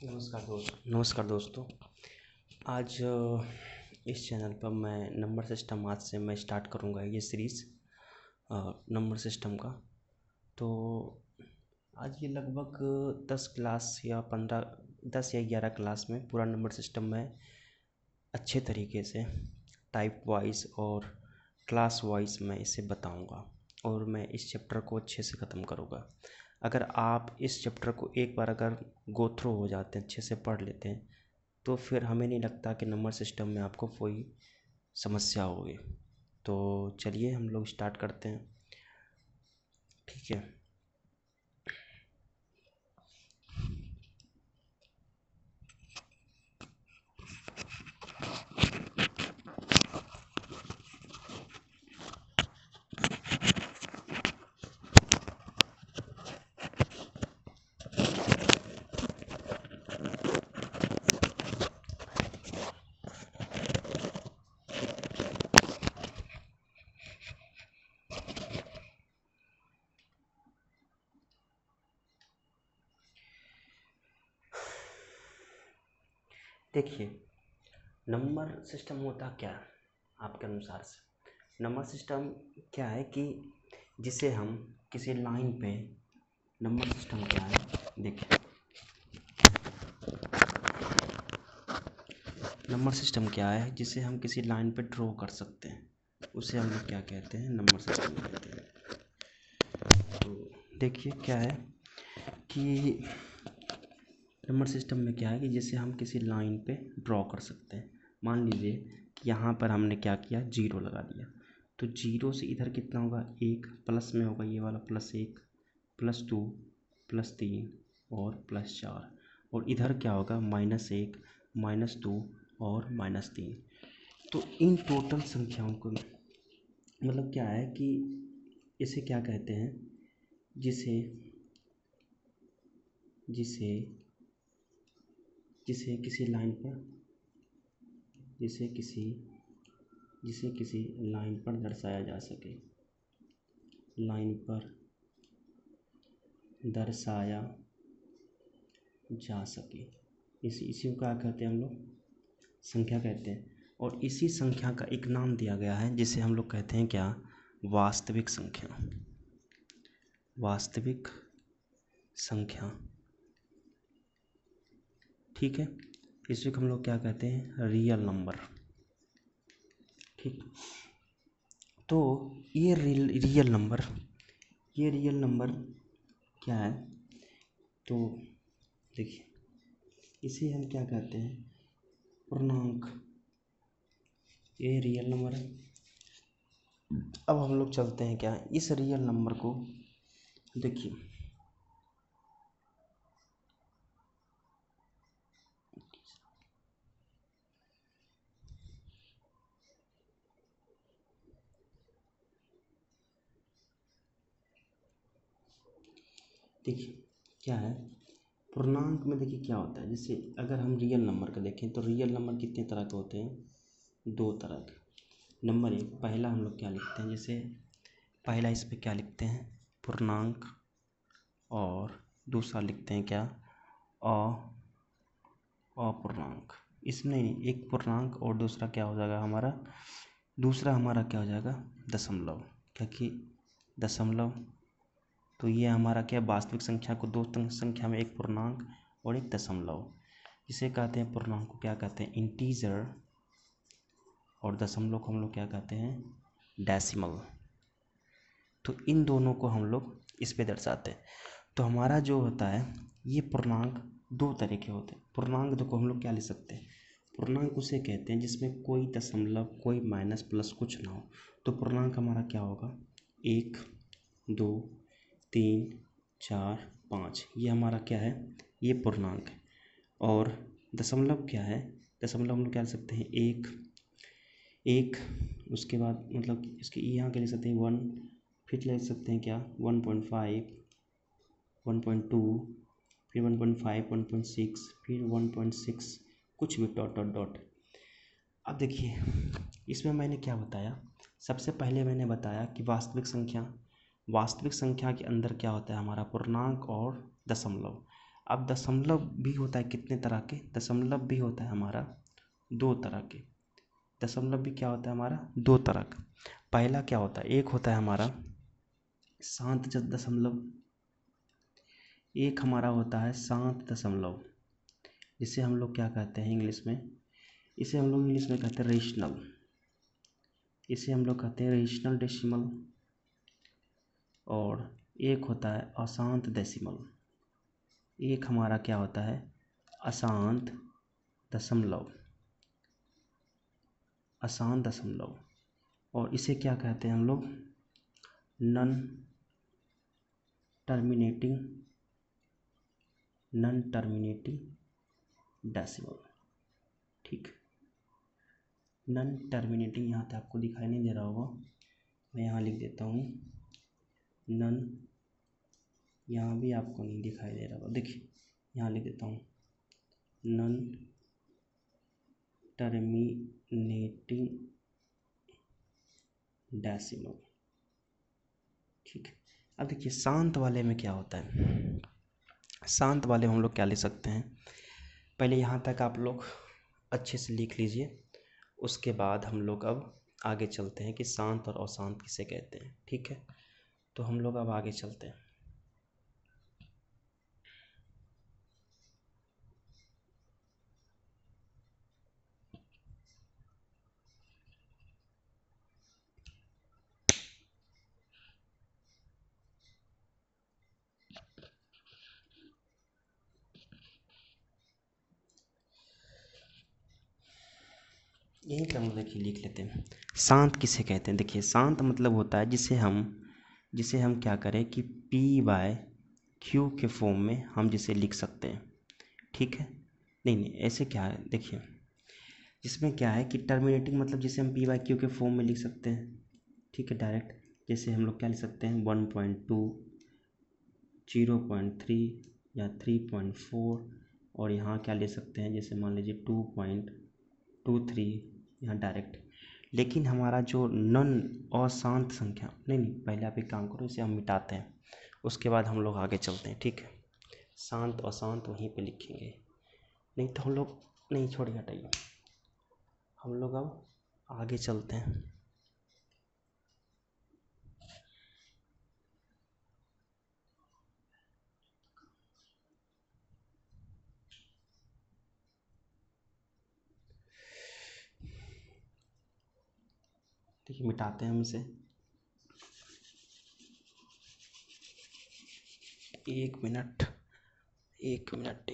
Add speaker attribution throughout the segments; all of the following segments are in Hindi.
Speaker 1: नमस्कार दोस्तों। आज इस चैनल पर मैं नंबर सिस्टम आज से मैं स्टार्ट करूँगा ये सीरीज़ नंबर सिस्टम का। तो आज ये लगभग 10 क्लास या 10 या 11 क्लास में पूरा नंबर सिस्टम में अच्छे तरीके से टाइप वाइज और क्लास वाइज मैं इसे बताऊँगा और मैं इस चैप्टर को अच्छे से ख़त्म करूँगा। अगर आप इस चैप्टर को एक बार अगर गो थ्रू हो जाते हैं, अच्छे से पढ़ लेते हैं, तो फिर हमें नहीं लगता कि नंबर सिस्टम में आपको कोई समस्या होगी। तो चलिए हम लोग स्टार्ट करते हैं, ठीक है। देखिए, नंबर सिस्टम होता क्या है आपके अनुसार से? नंबर सिस्टम क्या है कि जिसे हम किसी लाइन पे नंबर सिस्टम क्या है, देखिए नंबर सिस्टम क्या है जिसे हम किसी लाइन पे ड्रॉ कर सकते हैं, उसे हम लोग क्या कहते हैं? नंबर सिस्टम कहते हैं। तो देखिए क्या है कि नंबर सिस्टम में क्या है कि जैसे हम किसी लाइन पे ड्रॉ कर सकते हैं। मान लीजिए कि यहाँ पर हमने क्या किया, जीरो लगा दिया, तो जीरो से इधर कितना होगा, एक, प्लस में होगा ये वाला +1, +2, +3 और +4, और इधर क्या होगा, -1, -2 और -3। तो इन टोटल संख्याओं को मतलब क्या है कि इसे क्या कहते हैं, जिसे जिसे जिसे किसी लाइन पर जिसे किसी लाइन पर दर्शाया जा सके, लाइन पर दर्शाया जा सके, इसी को क्या कहते हैं हम लोग, संख्या कहते हैं। और इसी संख्या का एक नाम दिया गया है जिसे हम लोग कहते हैं क्या, वास्तविक संख्या। वास्तविक संख्या, ठीक है। इसी को हम लोग क्या कहते हैं, रियल नंबर, ठीक। तो ये रियल नंबर क्या है, तो देखिए इसे हम क्या कहते हैं, पूर्णांक। ये रियल नंबर है। अब हम लोग चलते हैं क्या, इस रियल नंबर को देखिए, क्या है पूर्णांक में, देखिए क्या होता है। जैसे अगर हम रियल नंबर का देखें तो रियल नंबर कितने तरह के होते हैं, 2 तरह के। नंबर 1, पहला हम लोग क्या लिखते हैं, जैसे पहला इस पे क्या लिखते हैं, पूर्णांक, और दूसरा लिखते हैं क्या, अपूर्णांक। इसमें एक पूर्णांक और दूसरा क्या हो जाएगा हमारा, दूसरा हमारा क्या हो जाएगा, दशमलव, क्योंकि दशमलव, तो ये हमारा क्या, वास्तविक संख्या को 2 संख्या में, एक पूर्णांक और एक दशमलव, जिसे कहते हैं पूर्णांक को क्या कहते हैं, इंटीजर, और दशमलव को हम लोग क्या कहते हैं, डेसिमल। तो इन दोनों को हम लोग इस पे दर्शाते हैं। तो हमारा जो होता है, ये पूर्णांक 2 तरह के होते हैं। पूर्णांक देखो हम लोग क्या लिख सकते हैं, पूर्णांक उसे कहते हैं जिसमें कोई दशमलव, कोई माइनस प्लस कुछ ना हो। तो पूर्णांक हमारा क्या होगा, 1, 2, 3, 4, 5, ये हमारा क्या है, ये पूर्णांक है। और दशमलव क्या है, दशमलव हम लोग क्या लिख सकते हैं, एक, उसके बाद मतलब इसके यहाँ क्या लिख सकते हैं, 1, फिर लिख सकते हैं क्या, 1.5, 1.2, फिर 1.5, 1.6, फिर 1.6, कुछ भी डॉट डॉट डॉट। अब देखिए इसमें मैंने क्या बताया, सबसे पहले मैंने बताया कि वास्तविक संख्या के अंदर क्या होता है हमारा, पूर्णांक और दशमलव। अब दशमलव भी होता है कितने तरह के, दशमलव भी होता है हमारा 2 तरह के। दशमलव भी क्या होता है हमारा 2 तरह का। पहला क्या होता है, एक होता है हमारा शांत दशमलव, एक हमारा होता है शांत दशमलव, जिसे हम लोग क्या कहते हैं इंग्लिश में, इसे हम लोग इंग्लिश में कहते हैं रेशनल, इसे हम लोग कहते हैं रेशनल डेसिमल। और एक होता है अशांत डेसिमल, एक हमारा क्या होता है अशांत दशमलव, अशांत दशमलव। और इसे क्या कहते हैं हम लोग नॉन टर्मिनेटिंग डेसिमल। ठीक, नॉन टर्मिनेटिंग, यहाँ पे आपको दिखाई नहीं दे रहा होगा, मैं यहाँ लिख देता हूँ नॉन, यहाँ भी आपको नहीं दिखाई दे रहा होगा, देखिए यहाँ लिख देता हूँ नॉन टर्मिनेटिंग डेसिमल। ठीक है, अब देखिए शांत वाले में क्या होता है, शांत वाले में हम लोग क्या ले सकते हैं, पहले यहाँ तक आप लोग अच्छे से लिख लीजिए, उसके बाद हम लोग अब आगे चलते हैं कि शांत और अशांत किसे कहते हैं। ठीक है, तो हम लोग अब आगे चलते हैं। यहीं पे हम देखिए लिख लेते हैं शांत किसे कहते हैं। देखिए शांत मतलब होता है जिसे हम क्या करें कि P/Q के फॉर्म में हम जिसे लिख सकते हैं। ठीक है, नहीं ऐसे क्या है, देखिए इसमें क्या है कि टर्मिनेटिंग मतलब जिसे हम P/Q के फॉर्म में लिख सकते हैं। ठीक है, डायरेक्ट जैसे हम लोग क्या लिख सकते हैं 1.2, 0.3 या 3.4, और यहाँ क्या ले सकते हैं जैसे मान लीजिए 2.23, यहाँ डायरेक्ट। लेकिन हमारा जो नॉन अशांत संख्या, नहीं पहले आप एक काम करो, इसे हम मिटाते हैं, उसके बाद हम लोग आगे चलते हैं। ठीक है, शांत अशांत वहीं पे लिखेंगे, नहीं तो हम लोग नहीं, छोड़िए हटाइए, हम लोग अब आगे चलते हैं। देखिए मिटाते हैं हम इसे, 1 मिनट 1 मिनट।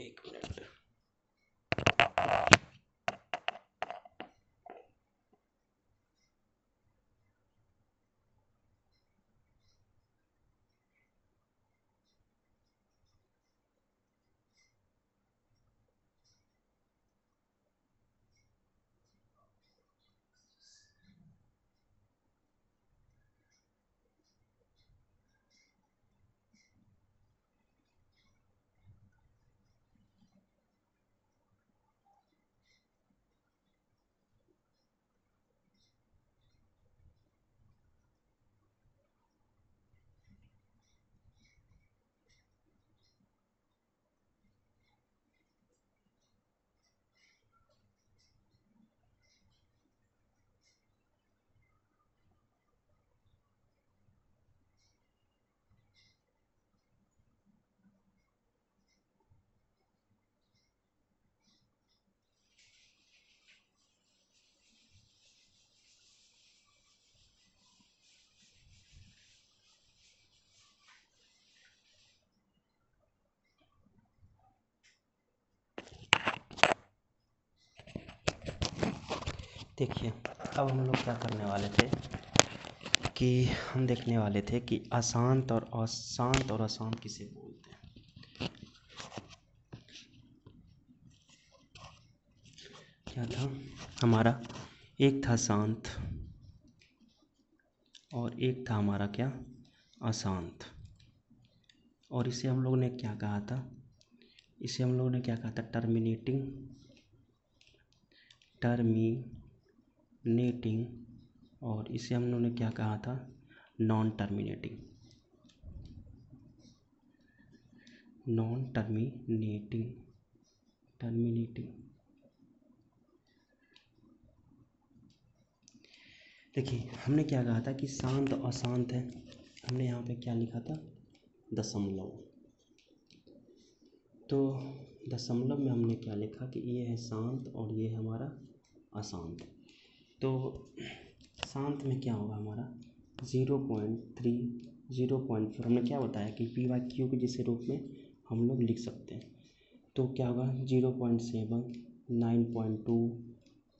Speaker 1: देखिए अब हम लोग क्या करने वाले थे कि हम देखने वाले थे कि अशांत और अशांत किसे बोलते हैं। क्या था हमारा, एक था शांत और एक था हमारा क्या अशांत। और इसे हम लोग ने क्या कहा था, इसे हम लोग ने क्या कहा था टर्मिनेटिंग, और इसे हम लोग ने क्या कहा था नॉन टर्मिनेटिंग। नॉन टर्मिनेटिंग देखिए हमने क्या कहा था कि शांत अशांत है, हमने यहाँ पे क्या लिखा था, दशमलव। तो दशमलव में हमने क्या लिखा कि ये है शांत और ये है हमारा अशांत। तो शांत में क्या होगा हमारा 0.3 0.4, हमने क्या बताया कि पी वाई क्यू के जैसे रूप में हम लोग लिख सकते हैं। तो क्या होगा 0.7 9.2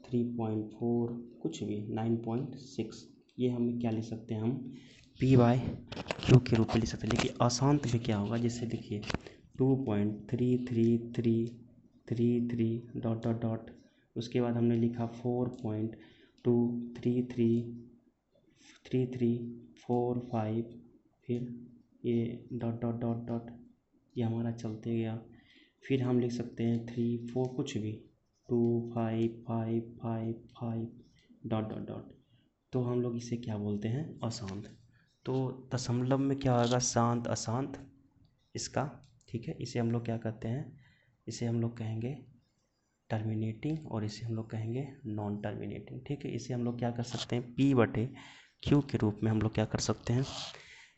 Speaker 1: 3.4 कुछ भी 9.6, ये हम क्या लिख सकते हैं, हम पी वाई क्यू के रूप में लिख सकते हैं। लेकिन अशांत में क्या होगा, जैसे देखिए 2.3333 डॉट डॉट डॉट, उसके बाद हमने लिखा 4.2333345, फिर ये डॉट डॉट डॉट डॉट, ये हमारा चलते गया। फिर हम लिख सकते हैं 3 4 कुछ भी 2 5 5 5 5 डॉट डॉट डॉट। तो हम लोग इसे क्या बोलते हैं, अशांत। तो दशमलव में क्या होगा, शांत अशांत इसका, ठीक है। इसे हम लोग क्या कहते हैं, इसे हम लोग कहेंगे टर्मिनेटिंग और इसे हम लोग कहेंगे नॉन टर्मिनेटिंग, ठीक है। इसे हम लोग क्या कर सकते हैं, पी बटे क्यू के रूप में हम लोग क्या कर सकते हैं,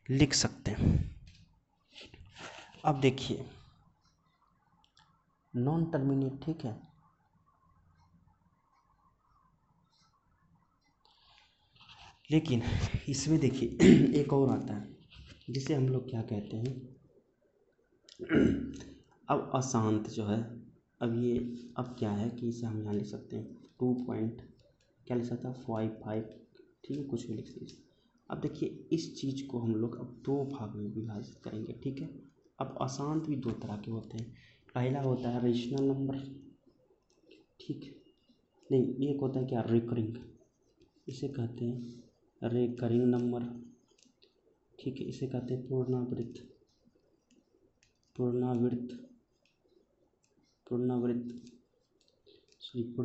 Speaker 1: लिख सकते हैं। अब देखिए नॉन टर्मिनेट, ठीक है, लेकिन इसमें देखिए एक और आता है जिसे हम लोग क्या कहते हैं, अब अशांत जो है, अब क्या है कि इसे हम यहाँ लिख सकते हैं 2 पॉइंट क्या लिख सकता है 5 ठीक है, कुछ भी लिख सकते। अब देखिए इस चीज़ को हम लोग अब दो भाग में विभाजित करेंगे, ठीक है। अब अशांत भी दो तरह के होते हैं, पहला होता है रेशनल नंबर, ठीक है, नहीं एक होता है क्या रिकरिंग, इसे कहते हैं रिकरिंग नंबर, ठीक है। इसे कहते हैं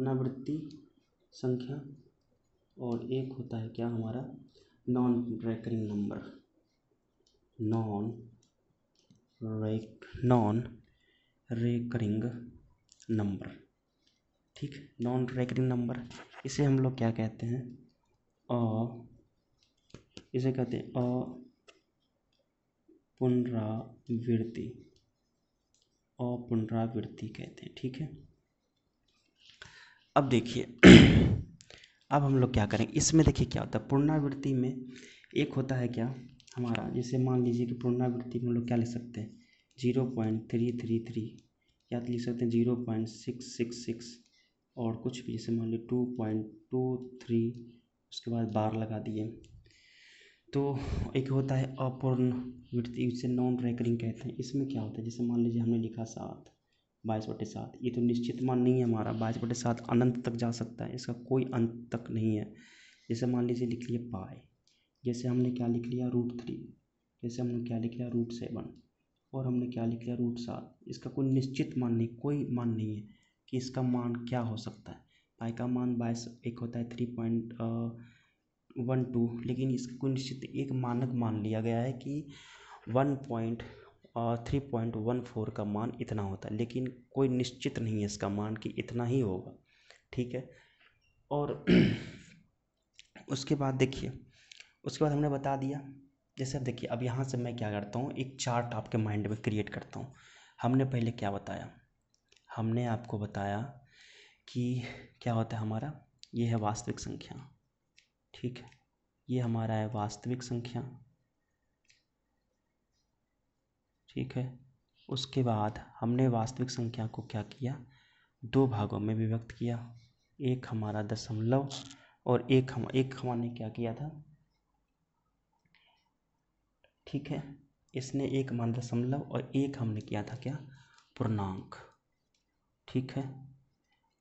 Speaker 1: पुनरावृत्ति संख्या, और एक होता है क्या हमारा नॉन रिकरिंग नंबर, ठीक। नॉन रिकरिंग नंबर इसे हम लोग क्या कहते हैं, इसे कहते हैं अपुनरावृत्ति कहते हैं, ठीक है। अब देखिए अब हम लोग क्या करेंगे, इसमें देखिए क्या होता है, पुनरावृत्ति में एक होता है क्या हमारा, जैसे मान लीजिए कि पुनरावृत्ति में हम लोग क्या लिख सकते हैं 0.333, या लिख सकते हैं 0.666, और कुछ भी, जैसे मान लीजिए 2.23, उसके बाद बार लगा दिए। तो एक होता है अपुनरावृत्ति, इसे नॉन रिकरिंग कहते हैं। इसमें क्या होता है, जैसे मान लीजिए हमने लिखा 22/7, ये तो निश्चित मान नहीं है हमारा, 22/7 अनंत तक जा सकता है, इसका कोई अंत तक नहीं है। जैसे मान लीजिए लिख लिए पाई, जैसे हमने क्या लिख लिया √3, जैसे हमने क्या लिख लिया √7, और हमने क्या लिख लिया √7, इसका कोई निश्चित मान नहीं, कोई मान नहीं है कि इसका मान क्या हो सकता है। पाई का मान 22, एक होता है 3.12, लेकिन इसका कोई निश्चित एक मानक मान लिया गया है कि 3.14 का मान इतना होता है, लेकिन कोई निश्चित नहीं है इसका मान कि इतना ही होगा, ठीक है। और उसके बाद देखिए, उसके बाद हमने बता दिया, जैसे अब देखिए अब यहाँ से मैं क्या करता हूँ, एक चार्ट आपके माइंड में क्रिएट करता हूँ। हमने पहले क्या बताया, हमने आपको बताया कि क्या होता है हमारा, ये है वास्तविक संख्या, ठीक है, ये हमारा है वास्तविक संख्या, ठीक है। उसके बाद हमने वास्तविक संख्या को क्या किया, दो भागों में विभक्त किया, एक हमारा दशमलव और एक हमने क्या किया था, ठीक है, इसने एक मान दशमलव और एक हमने किया था क्या पूर्णांक, ठीक है।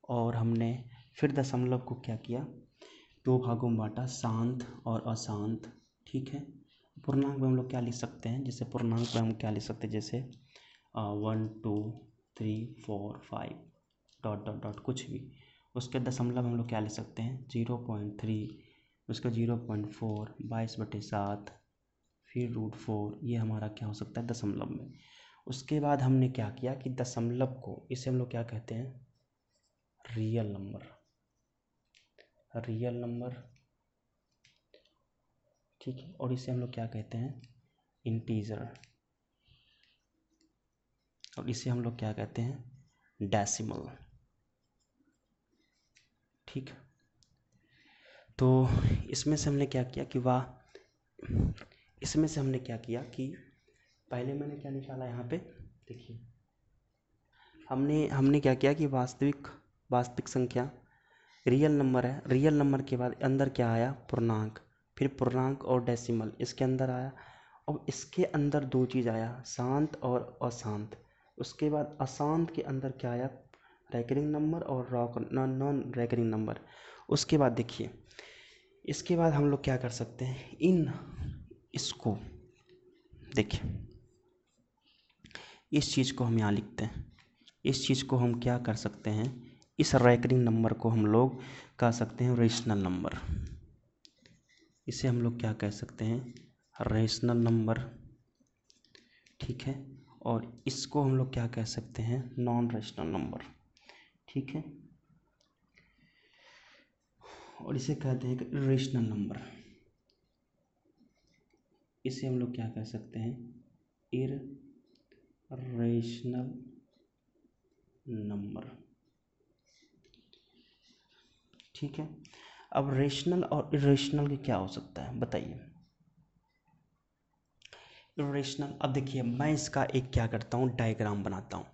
Speaker 1: और हमने फिर दशमलव को क्या किया, दो भागों में बांटा, शांत और अशांत, ठीक है। पूर्णांक में हम लोग क्या लिख सकते हैं, जैसे पूर्णांक में हम क्या लिख सकते हैं, जैसे 1 2 3 4 5 डॉट डॉट डॉट कुछ भी। उसके दशमलव हम लोग क्या लिख सकते हैं 0.3, उसका 0.4 22/7, फिर √4, ये हमारा क्या हो सकता है दशमलव में। उसके बाद हमने क्या किया कि दशमलव को, इसे हम लोग क्या कहते हैं, रियल नंबर, रियल नंबर, ठीक है। और इसे हम लोग क्या कहते हैं, इंटीजर, और इसे हम लोग क्या कहते हैं, डेसिमल, ठीक। तो इसमें से हमने क्या किया कि इसमें से हमने क्या किया कि पहले मैंने क्या निकाला यहाँ पे, देखिए हमने क्या किया कि वास्तविक संख्या रियल नंबर है, रियल नंबर के बाद अंदर क्या आया, पूर्णांक, फिर पूर्णांक और डेसिमल इसके अंदर आया, और इसके अंदर दो चीज़ आया, शांत और अशांत। उसके बाद अशांत के अंदर क्या आया, रैकरिंग नंबर और नॉन रैकरिंग नंबर। उसके बाद देखिए, इसके बाद हम लोग क्या कर सकते हैं, इसको देखिए, इस चीज़ को हम यहाँ लिखते हैं, इस चीज़ को हम क्या कर सकते हैं, इस रैकरिंग नंबर को हम लोग कह सकते हैं रेशनल नंबर, इसे हम लोग क्या कह सकते हैं, रेशनल नंबर, ठीक है। और इसको हम लोग क्या कह सकते हैं, नॉन रेशनल नंबर, ठीक है। और इसे कहते हैं रेशनल नंबर, इसे हम लोग क्या कह सकते हैं, इररेशनल नंबर, ठीक है। अब रेशनल और इरेशनल के क्या हो सकता है बताइए। इरेशनल, अब देखिए मैं इसका एक क्या करता हूँ, डायग्राम बनाता हूँ,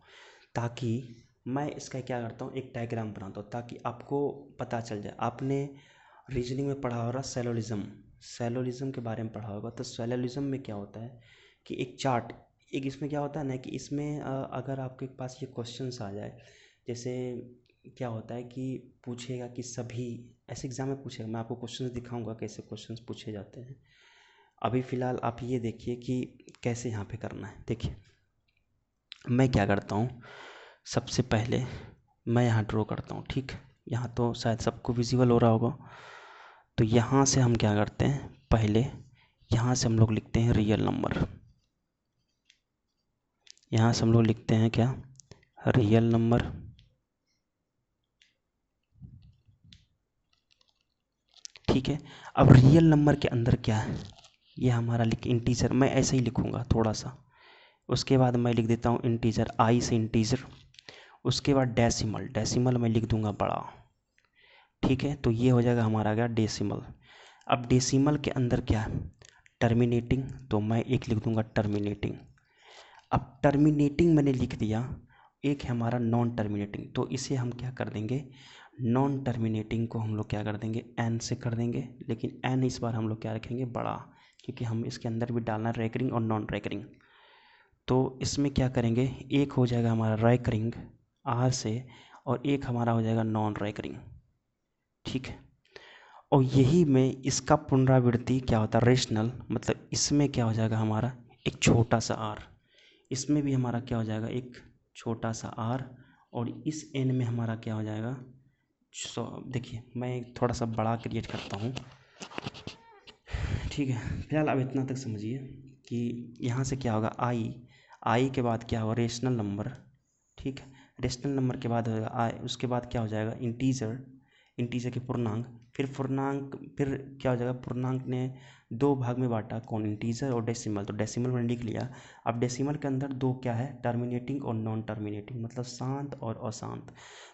Speaker 1: ताकि मैं इसका क्या करता हूँ, एक डायग्राम बनाता हूँ ताकि आपको पता चल जाए। आपने रीजनिंग में पढ़ा होगा सेलोलिज्म के बारे में पढ़ा होगा। तो सेलोलिज्म में क्या होता है कि एक चार्ट, एक इसमें क्या होता है ना कि इसमें अगर आपके पास ये क्वेश्चंस आ जाए, जैसे क्या होता है कि पूछेगा कि सभी, ऐसे एग्जाम में पूछेगा, मैं आपको क्वेश्चंस दिखाऊंगा कैसे क्वेश्चंस पूछे जाते हैं। अभी फ़िलहाल आप ये देखिए कि कैसे यहाँ पे करना है। देखिए मैं क्या करता हूँ, सबसे पहले मैं यहाँ ड्रॉ करता हूँ, ठीक। यहाँ तो शायद सबको विजिबल हो रहा होगा। तो यहाँ से हम क्या करते हैं, पहले यहाँ से हम लोग लिखते हैं रियल नंबर, यहाँ से हम लोग लिखते हैं क्या, रियल नंबर, ठीक है। अब रियल नंबर के अंदर क्या है, ये हमारा इंटीजर, मैं ऐसे ही लिखूँगा थोड़ा सा। उसके बाद मैं लिख देता हूँ इंटीजर, आई से इंटीजर। उसके बाद डेसिमल मैं लिख दूंगा बड़ा, ठीक है। तो ये हो जाएगा हमारा क्या, डेसिमल। अब डेसिमल के अंदर क्या है, टर्मिनेटिंग, तो मैं एक लिख दूंगा टर्मिनेटिंग। अब टर्मिनेटिंग मैंने लिख दिया, एक है हमारा नॉन टर्मिनेटिंग, तो इसे हम क्या कर देंगे, नॉन टर्मिनेटिंग को हम लोग क्या कर देंगे, एन से कर देंगे। लेकिन एन इस बार हम लोग क्या रखेंगे, बड़ा, क्योंकि हम इसके अंदर भी डालना रैकरिंग और नॉन रैकरिंग। तो इसमें क्या करेंगे, एक हो जाएगा हमारा रैकरिंग आर से, और एक हमारा हो जाएगा नॉन रैकरिंग, ठीक है। और यही में इसका पुनरावृत्ति क्या होता है, रेशनल, मतलब इसमें क्या हो जाएगा हमारा, एक छोटा सा आर, इसमें भी हमारा क्या हो जाएगा, एक छोटा सा आर, और इस एन में हमारा क्या हो जाएगा। देखिए मैं थोड़ा सा बड़ा क्रिएट करता हूँ, ठीक है। फिलहाल अब इतना तक समझिए कि यहाँ से क्या होगा, आई के बाद क्या होगा, रेशनल नंबर, ठीक है। रेशनल नंबर के बाद होगा आई, उसके बाद क्या हो जाएगा, इंटीजर के पूर्णांक, फिर क्या हो जाएगा, पूर्णांक ने दो भाग में बांटा, कौन, इंटीजर और डेसिमल। तो डेसिमल मैंने लिख लिया। अब डेसिमल के अंदर दो क्या है, टर्मिनेटिंग और नॉन टर्मिनेटिंग, मतलब शांत और अशांत।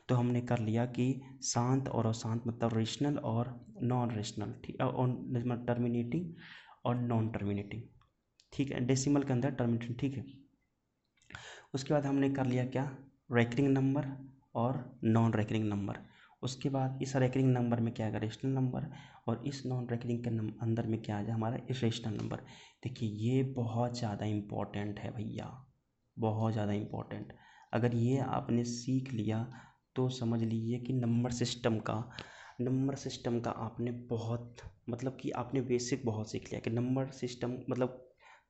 Speaker 1: तो हमने कर लिया कि शांत और अशांत मतलब रेशनल और नॉन रेशनल, ठीक, और टर्मिनेटिंग और नॉन टर्मिनेटिंग, ठीक है। डेसिमल के अंदर टर्मिनेटिंग, ठीक है। उसके बाद हमने कर लिया क्या, रैकरिंग नंबर और नॉन रैकरिंग नंबर। उसके बाद इस रैकरिंग नंबर में क्या आएगा, रेशनल नंबर, और इस नॉन रैकरिंग के अंदर में क्या आ जाए हमारा, इरेशनल नंबर। देखिए ये बहुत ज़्यादा इम्पोर्टेंट है भैया, बहुत ज़्यादा इम्पोर्टेंट। अगर ये आपने सीख लिया तो समझ लीजिए कि नंबर सिस्टम का आपने बहुत, मतलब कि आपने बेसिक बहुत सीख लिया कि नंबर सिस्टम मतलब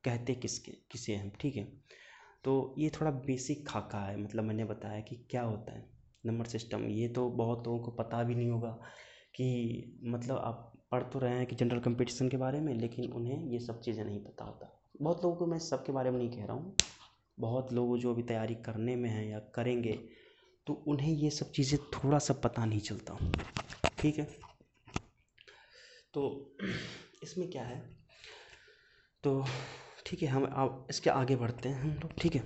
Speaker 1: कहते किसे हम, ठीक है। तो ये थोड़ा बेसिक खाका है, मतलब मैंने बताया कि क्या होता है नंबर सिस्टम। ये तो बहुत लोगों को पता भी नहीं होगा कि, मतलब आप पढ़ तो रहे हैं कि जनरल कंपटीशन के बारे में, लेकिन उन्हें ये सब चीज़ें नहीं पता होता। बहुत लोगों को, मैं सबके बारे में नहीं कह रहा हूँ, बहुत लोग जो अभी तैयारी करने में हैं या करेंगे तो उन्हें ये सब चीज़ें थोड़ा सा पता नहीं चलता। ठीक है, तो इसमें क्या है, तो ठीक है, हम अब इसके आगे बढ़ते हैं हम लोग। ठीक है,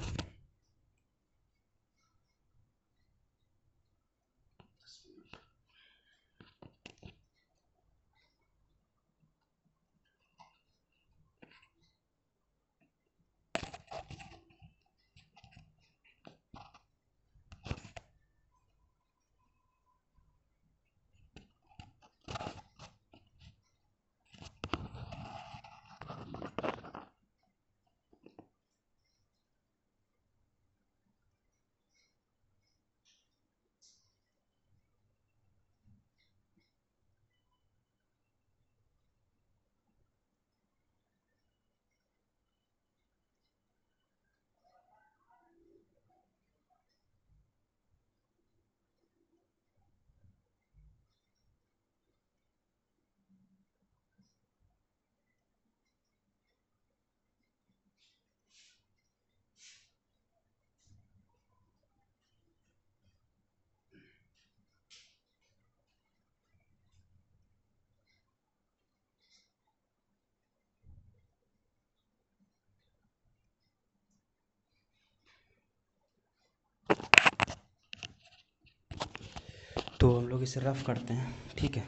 Speaker 1: तो हम लोग इसे रफ करते हैं। ठीक है,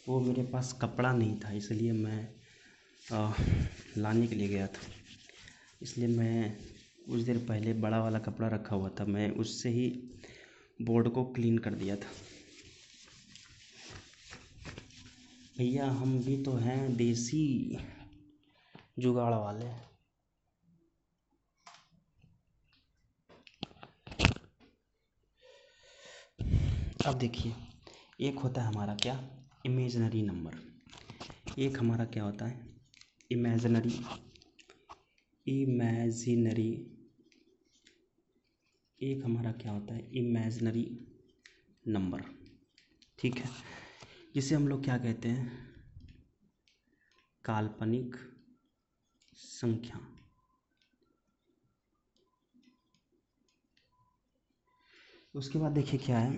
Speaker 1: वो मेरे पास कपड़ा नहीं था इसलिए मैं लाने के लिए गया था, इसलिए मैं कुछ देर पहले बड़ा वाला कपड़ा रखा हुआ था, मैं उससे ही बोर्ड को क्लीन कर दिया था। भैया हम भी तो हैं देसी जुगाड़ वाले। अब देखिए, एक होता है हमारा क्या, इमेजिनरी नंबर, एक हमारा क्या होता है इमेजिनरी इमेजिनरी एक हमारा क्या होता है इमेजिनरी नंबर। ठीक है, जिसे हम लोग क्या कहते हैं, काल्पनिक संख्या। उसके बाद देखिए क्या है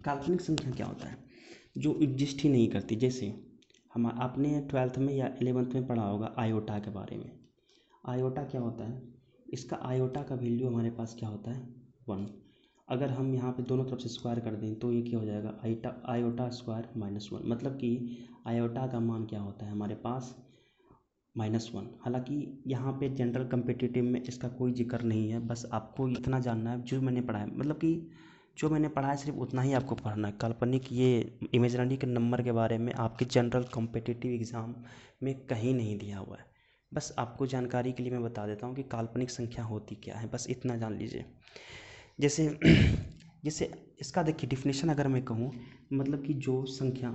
Speaker 1: काल्पनिक संख्या क्या होता है, जो एग्जिस्ट ही नहीं करती। जैसे हम आपने 12th में या 11th में पढ़ा होगा आयोटा के बारे में। आयोटा क्या होता है, इसका आयोटा का वैल्यू हमारे पास क्या होता है 1। अगर हम यहाँ पे दोनों तरफ से स्क्वायर कर दें तो ये क्या हो जाएगा आयोटा स्क्वायर -1, मतलब कि आयोटा का मान क्या होता है हमारे पास -1। हालांकि यहाँ पे जनरल कम्पिटिटिव में इसका कोई जिक्र नहीं है, बस आपको इतना जानना है जो मैंने पढ़ा है, मतलब कि जो मैंने पढ़ा है सिर्फ उतना ही आपको पढ़ना है। काल्पनिक ये इमेजिनरी के नंबर के बारे में आपके जनरल कॉम्पिटिटिव एग्ज़ाम में कहीं नहीं दिया हुआ है, बस आपको जानकारी के लिए मैं बता देता हूँ कि काल्पनिक संख्या होती क्या है, बस इतना जान लीजिए। जैसे जैसे इसका देखिए डिफिनेशन अगर मैं कहूँ, मतलब कि जो संख्या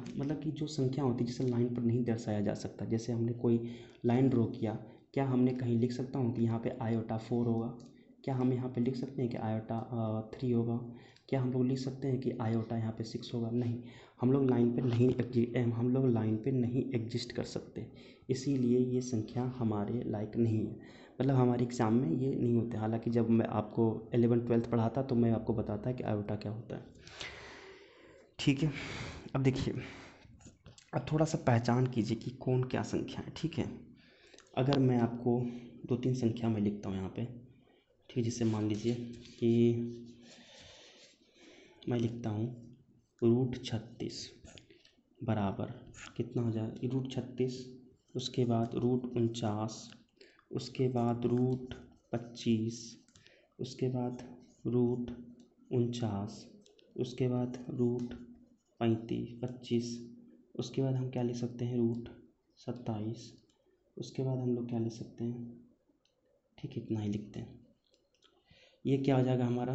Speaker 1: होती है जिसे लाइन पर नहीं दर्शाया जा सकता। जैसे हमने कोई लाइन ड्रॉ किया, क्या हमने कहीं लिख सकता हूँ कि यहाँ पे आयोटा 4 होगा? क्या हम यहाँ पे लिख सकते हैं कि आयोटा 3 होगा? क्या हम लोग लिख सकते हैं कि आयोटा यहाँ पे 6 होगा? नहीं, हम लोग लाइन पे नहीं एग्जिस्ट कर सकते, इसीलिए ये संख्या हमारे लायक नहीं है, मतलब हमारे एग्ज़ाम में ये नहीं होते। हालांकि जब मैं आपको 11th-12th पढ़ाता तो मैं आपको बताता कि आयोटा क्या होता है। ठीक है, अब देखिए, अब थोड़ा सा पहचान कीजिए कि कौन क्या संख्या है। ठीक है, अगर मैं आपको 2-3 संख्या में लिखता हूँ यहाँ पे, ठीक, जिससे मान लीजिए कि मैं लिखता हूँ √36 बराबर कितना हो जाए √36, उसके बाद √49, उसके बाद √25, उसके बाद √49, उसके बाद √25, उसके बाद हम क्या लिख सकते हैं √27, उसके बाद हम लोग क्या लिख सकते हैं, ठीक, इतना ही लिखते हैं। ये क्या हो जाएगा हमारा,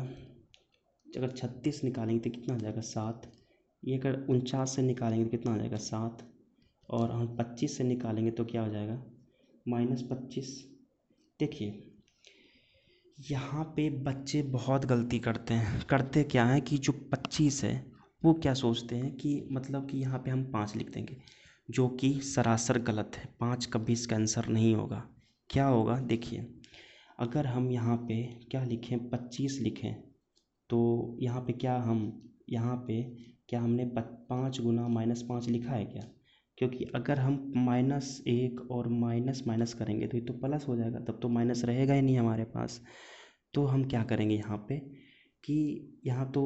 Speaker 1: अगर 36 निकालेंगे तो कितना हो जाएगा 7, ये अगर 49 से निकालेंगे तो कितना हो जाएगा 7, और हम 25 से निकालेंगे तो क्या हो जाएगा -25। देखिए यहाँ पे बच्चे बहुत गलती करते हैं, करते क्या है कि जो 25 है वो क्या सोचते हैं कि मतलब कि यहाँ पे हम 5 लिख देंगे, जो कि सरासर गलत है। 5 कभी इसका आंसर नहीं होगा। क्या होगा देखिए, अगर हम यहाँ पे क्या लिखें 25 लिखें तो यहाँ पे क्या हम यहाँ पे क्या हमने 5 गुना -5 लिखा है क्या? क्योंकि अगर हम -1 और माइनस माइनस करेंगे तो ये तो प्लस हो जाएगा, तब तो माइनस रहेगा ही नहीं हमारे पास। तो हम क्या करेंगे यहाँ पे कि यहाँ तो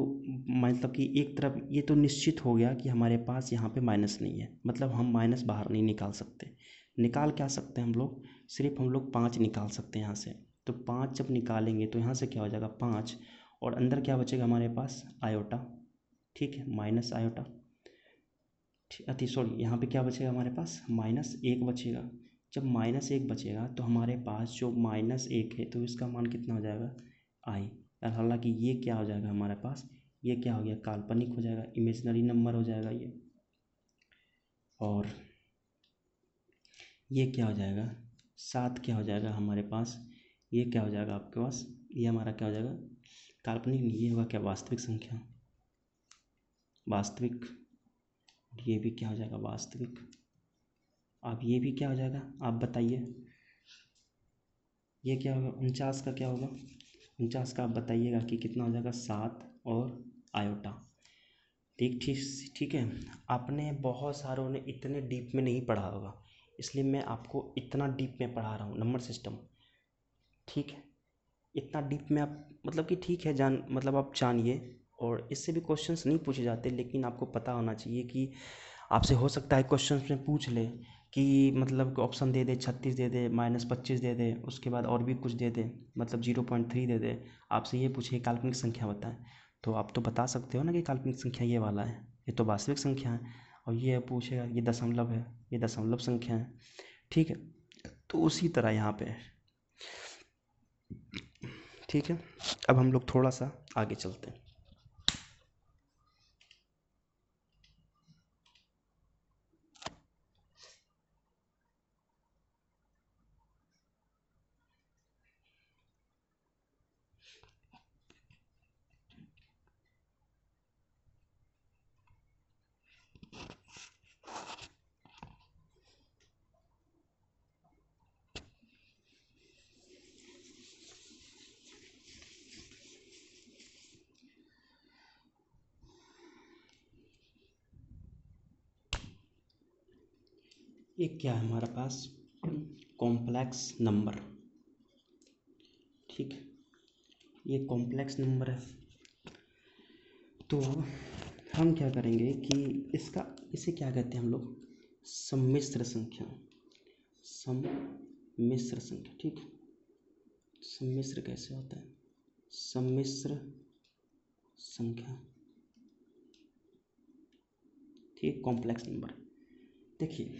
Speaker 1: मतलब कि एक तरफ ये तो निश्चित हो गया कि हमारे पास यहाँ पे माइनस नहीं है, मतलब हम माइनस बाहर नहीं निकाल सकते। निकाल क्या सकते हैं हम लोग? सिर्फ हम लोग 5 निकाल सकते हैं यहाँ से। तो 5 जब निकालेंगे तो यहाँ से क्या हो जाएगा 5, और अंदर क्या बचेगा हमारे पास आयोटा, ठीक है, माइनस आयोटा। सॉरी, यहाँ पे क्या बचेगा हमारे पास -1 बचेगा। जब -1 बचेगा तो हमारे पास जो -1 है तो इसका मान कितना हो जाएगा आई। हालांकि ये क्या हो जाएगा हमारे पास, ये क्या हो गया काल्पनिक हो जाएगा, इमेजिनरी नंबर हो जाएगा ये। और ये क्या हो जाएगा 7 क्या हो जाएगा हमारे पास, ये क्या हो जाएगा आपके पास, ये हमारा क्या हो जाएगा काल्पनिक नहीं, ये होगा क्या वास्तविक संख्या, वास्तविक। ये भी क्या हो जाएगा वास्तविक। अब ये भी क्या हो जाएगा आप बताइए, ये क्या होगा 49 का क्या होगा, 49 का आप बताइएगा कि कितना हो जाएगा 7 और आयोटा। ठीक ठीक ठीक है। आपने बहुत सारों ने इतने डीप में नहीं पढ़ा होगा, इसलिए मैं आपको इतना डीप में पढ़ा रहा हूँ नंबर सिस्टम, ठीक है। इतना डीप में आप मतलब कि ठीक है जान मतलब आप जानिए, और इससे भी क्वेश्चंस नहीं पूछे जाते, लेकिन आपको पता होना चाहिए कि आपसे हो सकता है क्वेश्चंस में पूछ ले कि मतलब ऑप्शन दे दे 36 दे दे, -25 दे दे, उसके बाद और भी कुछ दे दे, मतलब 0.3 दे दे, आपसे ये पूछे काल्पनिक संख्या बताएं, तो आप तो बता सकते हो ना कि काल्पनिक संख्या ये वाला है, ये तो वास्तविक संख्या है। और ये पूछेगा ये दशमलव है, ये दशमलव संख्या है, ठीक है। तो उसी तरह यहाँ पे ठीक है। अब हम लोग थोड़ा सा आगे चलते हैं। एक क्या है हमारे पास कॉम्प्लेक्स नंबर, ठीक है, ये कॉम्प्लेक्स नंबर है। तो हम क्या करेंगे कि इसे क्या कहते हैं हम लोग सम्मिश्र संख्या, सम्मिश्र संख्या, ठीक। सम्मिश्र कैसे होता है, सम्मिश्र संख्या, ठीक। कॉम्प्लेक्स नंबर देखिए,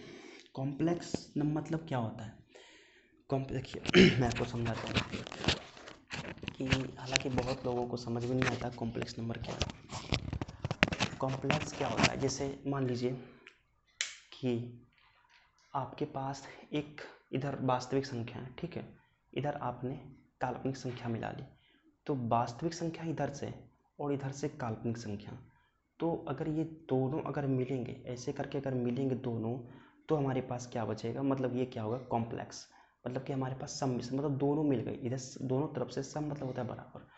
Speaker 1: कॉम्प्लेक्स नंबर मतलब क्या होता है देखिए मैं आपको समझाता हूँ कि हालांकि बहुत लोगों को समझ में नहीं आता कॉम्प्लेक्स नंबर क्या है। कॉम्प्लेक्स क्या होता है, जैसे मान लीजिए कि आपके पास एक इधर वास्तविक संख्या है, ठीक है, इधर आपने काल्पनिक संख्या मिला ली, तो वास्तविक संख्या इधर से और इधर से काल्पनिक संख्या, तो अगर ये दोनों अगर मिलेंगे ऐसे करके अगर मिलेंगे दोनों, तो हमारे पास क्या बचेगा, मतलब ये क्या होगा कॉम्प्लेक्स, मतलब कि हमारे पास सम्मिश्र, मतलब दोनों मिल गए इधर दोनों तरफ से, सम मतलब होता है बराबर।